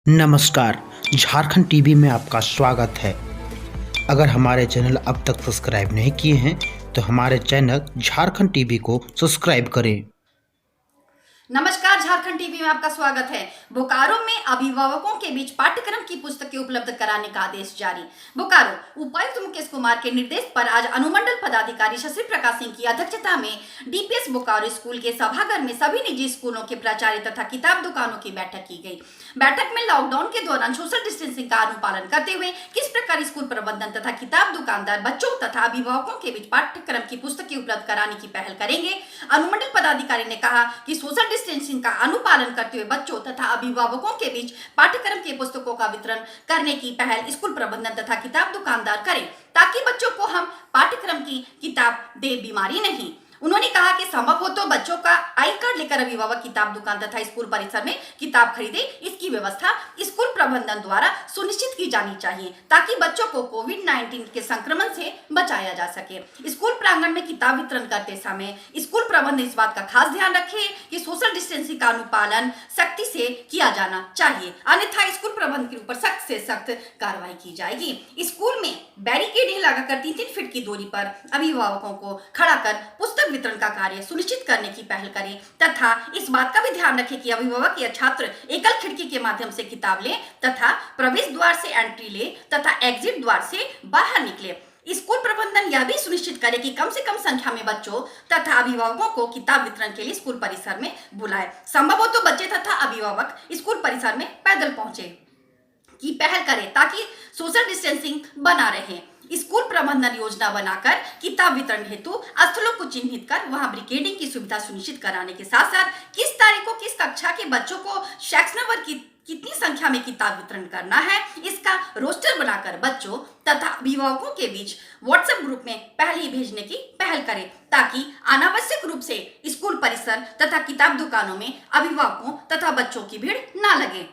नमस्कार, झारखंड टीवी में आपका स्वागत है। अगर हमारे चैनल अब तक सब्सक्राइब नहीं किए हैं तो हमारे चैनल झारखंड टीवी को सब्सक्राइब करें। नमस्कार, झारखंड टीवी में आपका स्वागत है। बोकारो में अभिभावकों के बीच पाठ्यक्रम की पुस्तकें उपलब्ध कराने का आदेश जारी। बोकारो उपायुक्त मुकेश कुमार के निर्देश पर आज अनुमंडल पदाधिकारी शशि प्रकाश सिंह की अध्यक्षता में डीपीएस बोकारो स्कूल के सभागार में सभी निजी स्कूलों के प्राचार्य तथा किताब दुकानों की बैठक की गई। बैठक में लॉकडाउन के दौरान सोशल डिस्टेंसिंग का अनुपालन करते हुए किस प्रकार स्कूल प्रबंधन तथा किताब दुकानदार बच्चों तथा अभिभावकों के बीच पाठ्यक्रम की पुस्तकें उपलब्ध कराने की पहल करेंगे। अनुमंडल पदाधिकारी ने कहा कि सोशल डिस्टेंसिंग का अनुपालन करते हुए बच्चों तथा अभिभावकों के बीच पाठ्यक्रम के पुस्तकों का वितरण करने की पहल स्कूल प्रबंधन तथा किताब दुकानदार करें ताकि बच्चों को हम पाठ्यक्रम की किताब दे, बीमारी नहीं। उन्होंने कहा कि संभव हो तो बच्चों का आई कार्ड लेकर अभिभावक किताब दुकान तथा स्कूल परिसर में किताब खरीदे। इसकी व्यवस्था स्कूल प्रबंधन द्वारा सुनिश्चित की जानी चाहिए ताकि बच्चों को कोविड-19 के संक्रमण से बचाया जा सके। स्कूल प्रांगण में किताब वितरण करते समय स्कूल प्रबंधन इस बात का खास ध्यान रखे कि सोशल डिस्टेंसिंग का अनुपालन सख्ती से किया जाना चाहिए, अन्यथा स्कूल प्रबंधन के ऊपर सख्त से सख्त कार्रवाई की जाएगी। स्कूल में बैरिकेडिंग लगाकर 3-3 फीट की दूरी पर अभिभावकों को खड़ा कर पुस्तक वितरण का कार्य सुनिश्चित करने की पहल करें तथा इस बात का भी ध्यान रखें कि अभिभावक या छात्र एकल खिड़की के माध्यम से किताब लें तथा प्रवेश द्वार से एंट्री ले तथा एग्जिट द्वार से बाहर निकले। स्कूल प्रबंधन यह भी सुनिश्चित करे कि कम से कम संख्या में बच्चों तथा अभिभावकों को किताब वितरण के लिए स्कूल परिसर में बुलाए। संभव हो तो बच्चे तथा अभिभावक स्कूल परिसर में पैदल पहुंचे की पहल करें ताकि सोशल डिस्टेंसिंग बना रहे। स्कूल प्रबंधन योजना बनाकर किताब वितरण हेतु स्थलों को चिन्हित कर वहां ब्रिकेडिंग की सुविधा सुनिश्चित कराने के साथ साथ किस तारीख को किस कक्षा के बच्चों को सेक्शनवार की कितनी संख्या में किताब वितरण करना है, इसका रोस्टर बनाकर बच्चों तथा अभिभावकों के बीच व्हाट्सएप ग्रुप में पहले ही भेजने की पहल करें ताकि अनावश्यक रूप से स्कूल परिसर तथा किताब दुकानों में अभिभावकों तथा बच्चों की भीड़ न लगे।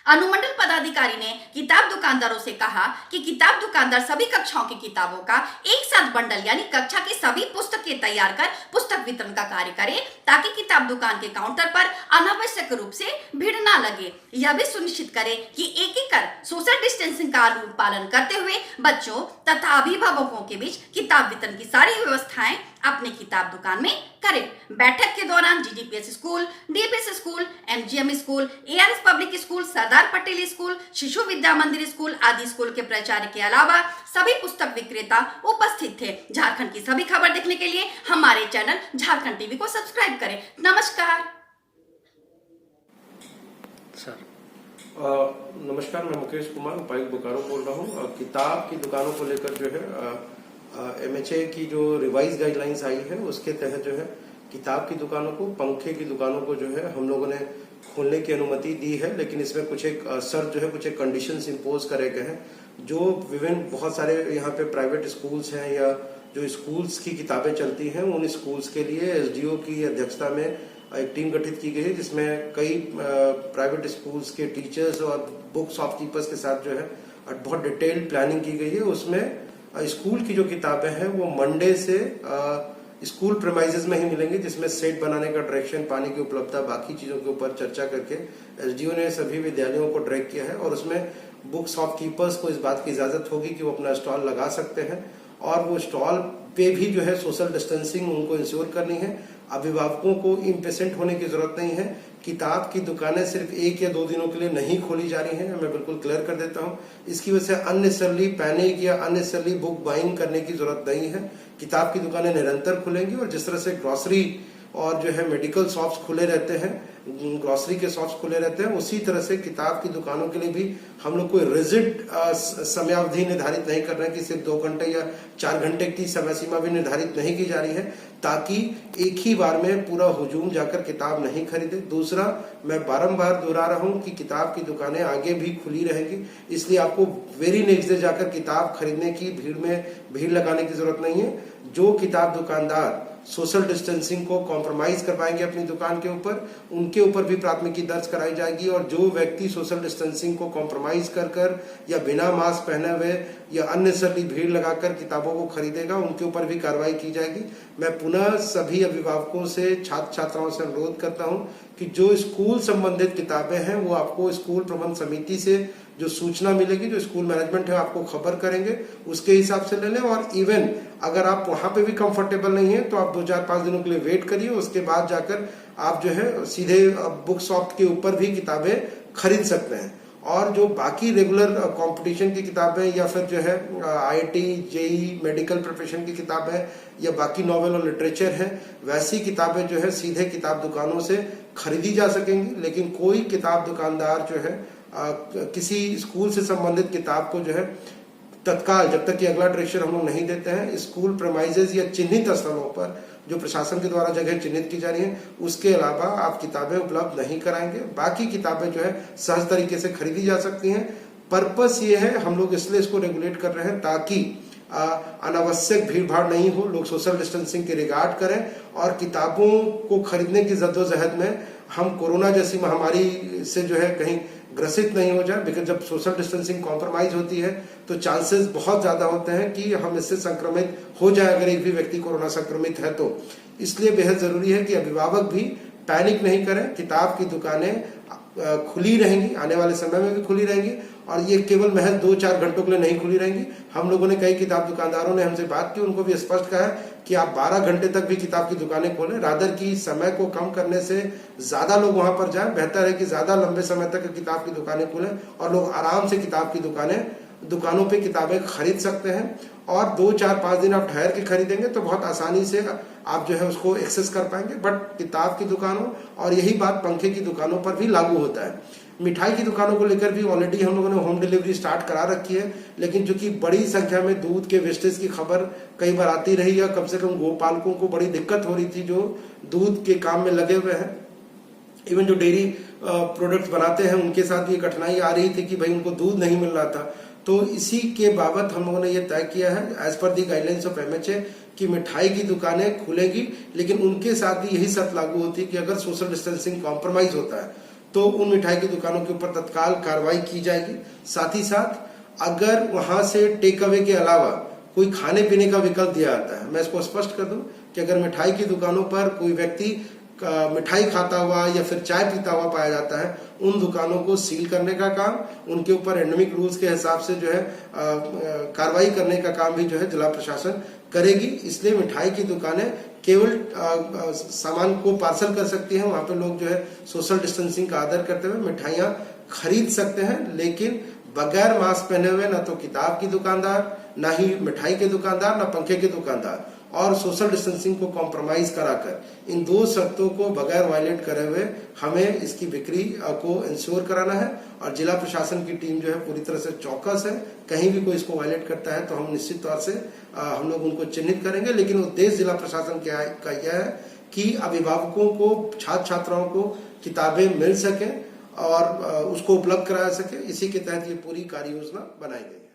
अनुमंडल पदाधिकारी ने किताब दुकानदारों से कहा कि किताब दुकानदार सभी कक्षाओं की किताबों का एक साथ बंडल यानी कक्षा की सभी पुस्तकें तैयार कर पुस्तक वितरण का कार्य करें ताकि किताब दुकान के काउंटर पर अनावश्यक रूप से भीड़ न लगे। यह भी सुनिश्चित करें कि एक एक कर सोशल डिस्टेंसिंग का पालन करते हुए बच्चों तथा अभिभावकों के बीच किताब वितरण की सारी व्यवस्थाएं अपने किताब दुकान में करें। बैठक के दौरान GDPS school, DPS school, MGM school, ARS public school, Sardar Patel school, Shishu Vidya मंदिर स्कूल आदि स्कूल के प्राचार्य के अलावा सभी पुस्तक विक्रेता उपस्थित थे। झारखंड की सभी खबर देखने के लिए हमारे चैनल झारखंड टीवी को सब्सक्राइब करें। नमस्कार। नमस्कार, मैं मुकेश कुमार उपायुक्त बोकारो बोल रहा हूँ। किताब की दुकानों को लेकर जो है एमएचए की जो रिवाइज गाइडलाइंस आई है उसके तहत जो है किताब की दुकानों को, पंखे की दुकानों को जो है हम लोगों ने खोलने की अनुमति दी है, लेकिन इसमें कुछ एक शर्त जो है, कुछ एक कंडीशंस इम्पोज करे गए हैं। जो विभिन्न बहुत सारे यहाँ पे प्राइवेट स्कूल्स हैं या जो स्कूल्स की किताबें चलती हैं, उन स्कूल्स के लिए एसडीओ की अध्यक्षता में एक टीम गठित की गई है जिसमें कई प्राइवेट स्कूल्स के टीचर्स और बुक शॉपकीपर्स के साथ जो है बहुत डिटेल्ड प्लानिंग की गई है। उसमें स्कूल की जो किताबें हैं वो मंडे से स्कूल प्रेमाइजेस में ही मिलेंगी, जिसमें सेट बनाने का डायरेक्शन, पानी की उपलब्धता, बाकी चीजों के ऊपर चर्चा करके एसडीओ ने सभी विद्यालयों को डायरेक्ट किया है और उसमें बुक शॉपकीपर्स को इस बात की इजाजत होगी कि वो अपना स्टॉल लगा सकते हैं और वो स्टॉल पे भी जो है सोशल डिस्टेंसिंग उनको इंश्योर करनी है। अभिभावकों को इम्पेशेंट होने की जरूरत नहीं है। किताब की दुकानें सिर्फ 1 या 2 दिनों के लिए नहीं खोली जा रही हैं, मैं बिल्कुल क्लियर कर देता हूं। इसकी वजह से अननेसेसरली पैनिक या अननेसेसरली बुक बाइंग करने की जरूरत नहीं है। किताब की दुकानें निरंतर खुलेंगी और जिस तरह से ग्रोसरी और जो है मेडिकल शॉप्स खुले रहते हैं, ग्रोसरी के शॉप्स खुले रहते हैं, उसी तरह से किताब की दुकानों के लिए भी हम लोग कोई रिजिड समयावधि निर्धारित नहीं कर रहे हैं कि सिर्फ 2 घंटे या 4 घंटे की समय सीमा भी निर्धारित नहीं की जा रही है ताकि एक ही बार में पूरा हुजूम जाकर किताब नहीं खरीदे। दूसरा, मैं बारंबार दोहरा रहा हूं कि किताब की दुकानें आगे भी खुली रहेंगी, इसलिए आपको वेरी नेक्स्ट डे जाकर किताब खरीदने की भीड़ लगाने की जरूरत नहीं है। जो किताब दुकानदार सोशल डिस्टेंसिंग को कॉम्प्रोमाइज करवाएंगे अपनी दुकान के ऊपर, उनके ऊपर भी प्राथमिकी दर्ज कराई जाएगी और जो व्यक्ति सोशल डिस्टेंसिंग को कॉम्प्रोमाइज कर या बिना मास्क पहने हुए या अननेसेसरली भीड़ लगाकर किताबों को खरीदेगा, उनके ऊपर भी कार्रवाई की जाएगी। मैं पुनः सभी अभिभावकों से, छात्र छात्राओं से अनुरोध करता हूं कि जो स्कूल संबंधित किताबें हैं वो आपको स्कूल प्रबंध समिति से जो सूचना मिलेगी, जो स्कूल मैनेजमेंट है आपको खबर करेंगे, उसके हिसाब से ले लें। और इवन अगर आप वहां पे भी कंफर्टेबल नहीं है तो आप 2-4-5 दिनों के लिए वेट करिए, उसके बाद जाकर आप जो है सीधे बुक शॉप के ऊपर भी किताबें खरीद सकते हैं। और जो बाकी रेगुलर कंपटीशन की किताबें या फिर जो है आईआईटी, जेईई, मेडिकल प्रिपरेशन की किताबें या बाकी नॉवेल और लिटरेचर है, वैसी किताबें जो है सीधे किताब दुकानों से खरीदी जा सकेंगी। लेकिन कोई किताब दुकानदार जो है किसी स्कूल से संबंधित किताब को जो है तत्काल, जब तक कि अगला डायरेक्शन हम लोग नहीं देते हैं, स्कूल प्रेमाइजेज या चिन्हित स्थलों पर जो प्रशासन के द्वारा जगह चिन्हित की जा रही है उसके अलावा आप किताबें उपलब्ध नहीं कराएंगे। बाकी किताबें जो है सहज तरीके से खरीदी जा सकती हैं। पर्पस ये है, हम लोग इसलिए इसको रेगुलेट कर रहे हैं ताकि अनावश्यक भीड़ भाड़ नहीं हो, लोग सोशल डिस्टेंसिंग के रिगार्ड करें और किताबों को खरीदने की जद्दोजहद में हम कोरोना जैसी महामारी से जो है कहीं ग्रसित नहीं हो जाए। बिकॉज जब सोशल डिस्टेंसिंग कॉम्प्रोमाइज होती है तो चांसेस बहुत ज्यादा होते हैं कि हम इससे संक्रमित हो जाए अगर एक भी व्यक्ति कोरोना संक्रमित है तो। इसलिए बेहद जरूरी है कि अभिभावक भी पैनिक नहीं करें। किताब की दुकानें खुली रहेंगी, आने वाले समय में भी खुली रहेंगी और ये केवल महज 2-4 घंटों के लिए नहीं खुली रहेंगी। हम लोगों ने कई किताब दुकानदारों ने हमसे बात की, उनको भी स्पष्ट कहा है कि आप 12 घंटे तक भी किताब की दुकानें खोलें, रादर की समय को कम करने से ज्यादा लोग वहां पर जाएं। बेहतर है कि ज्यादा लंबे समय तक किताब की दुकानें खोलें और लोग आराम से किताब की दुकानों पे किताबें खरीद सकते हैं। और 2-4-5 दिन आप ठहर के खरीदेंगे तो बहुत आसानी से आप जो है उसको एक्सेस कर पाएंगे। बट किताब की दुकानों और यही बात पंखे की दुकानों पर भी लागू होता है। मिठाई की दुकानों को लेकर भी ऑलरेडी हम लोगों ने होम डिलीवरी स्टार्ट करा रखी है, लेकिन चूंकि बड़ी संख्या में दूध के वेस्टेज की खबर कई बार आती रही है, कम से कम गोपालकों को बड़ी दिक्कत हो रही थी जो दूध के काम में लगे हुए हैं। इवन जो डेयरी प्रोडक्ट्स बनाते हैं उनके साथ ये कठिनाई आ रही थी कि भाई उनको दूध नहीं मिल रहा था। तो इसी के बाबत हम लोगों ने ये तय किया है as per the guidelines of MHA कि मिठाई की दुकानें खुलेगी, लेकिन उनके साथ भी यही शर्त लागू होती है कि अगर सोशल डिस्टेंसिंग कॉम्प्रोमाइज होता है तो उन मिठाई की दुकानों के ऊपर तत्काल कार्रवाई की जाएगी। साथ ही साथ अगर वहां से टेक अवे के अलावा कोई खाने पीने का विकल्प दिया जाता है, मैं इसको स्पष्ट कर दूं कि अगर मिठाई की दुकानों पर कोई व्यक्ति मिठाई खाता हुआ या फिर चाय पीता हुआ पाया जाता है, उन दुकानों को सील करने का काम, उनके ऊपर एंडेमिक रूल्स के हिसाब से जो है कार्रवाई करने का काम भी जो है जिला प्रशासन करेगी। इसलिए मिठाई की दुकानें केवल सामान को पार्सल कर सकती हैं, वहां पे लोग जो है सोशल डिस्टेंसिंग का आदर करते हुए मिठाइयां खरीद सकते हैं, लेकिन बगैर मास्क पहने हुए ना तो किताब की दुकानदार, ना ही मिठाई के दुकानदार, ना पंखे के दुकानदार। और सोशल डिस्टेंसिंग को कॉम्प्रोमाइज कराकर इन 2 शर्तों को बगैर वायलेट करे हुए हमें इसकी बिक्री को इंश्योर कराना है। और जिला प्रशासन की टीम जो है पूरी तरह से चौकस है, कहीं भी कोई इसको वायलेट करता है तो हम निश्चित तौर से हम लोग उनको चिन्हित करेंगे। लेकिन उद्देश्य जिला प्रशासन का यह है कि अभिभावकों को, छात्र छात्राओं को किताबें मिल सके और उसको उपलब्ध कराया सके। इसी के तहत ये पूरी कार्य योजना बनाई गई।